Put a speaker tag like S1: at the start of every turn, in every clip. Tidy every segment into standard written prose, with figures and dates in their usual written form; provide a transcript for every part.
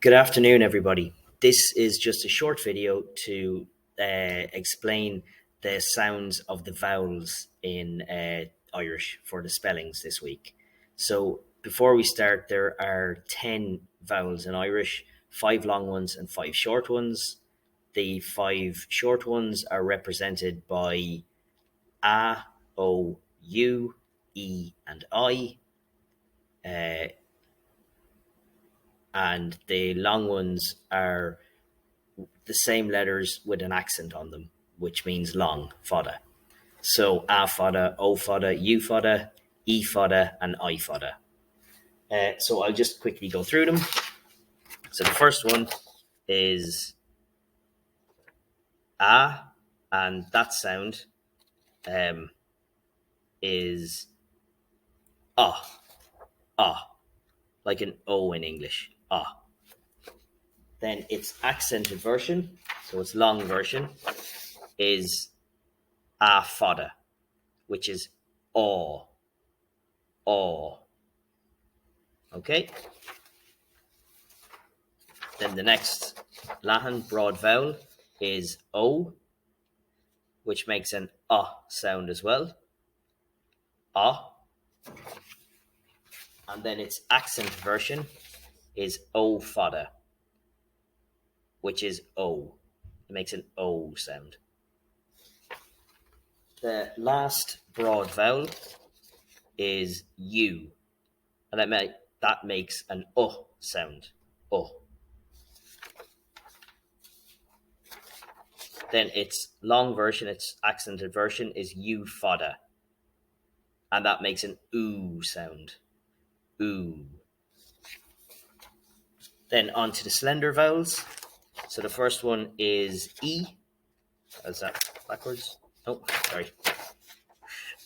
S1: Good afternoon, everybody. This is just a short video to explain the sounds of the vowels in Irish for the spellings this week. So, before we start, there are 10 vowels in Irish, 5 long ones and 5 short ones. The 5 short ones are represented by A, O, U, E, and I. And the long ones are the same letters with an accent on them, which means long, fodder. So A fodder, O fodder, U fodder, E fodder, and I fodder. So I'll just quickly go through them. So the first one is A, and that sound is ah, like an O in English, ah. Then its accented version, so its long version, is a fodder, which is aw, aw. Okay. Then the next Latin broad vowel is O, which makes an sound as well. Ah. And then its accent version is O fodder, which is O. It makes an O sound. The last broad vowel is U, and that makes an sound. Then its long version, its accented version, is U fodder, and that makes an oo sound. Ooh. Then on to the slender vowels. So the first one is E. Is that backwards? Oh, sorry.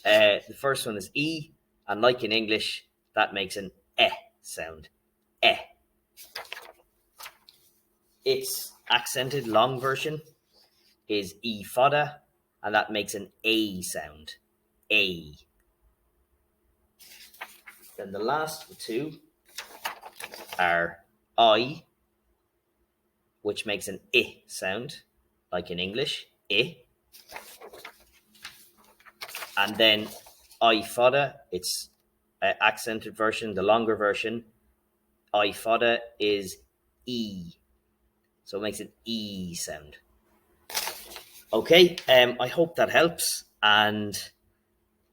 S1: The first one is E, and like in English, that makes an sound. Its accented long version is E fodder, and that makes an A sound. A. Then the last two are I, which makes an I sound, like in English, I. And then I fodder, its accented version, the longer version, I fodder is E. So it makes an E sound. Okay, I hope that helps. And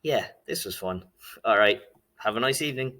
S1: yeah, this was fun. All right, have a nice evening.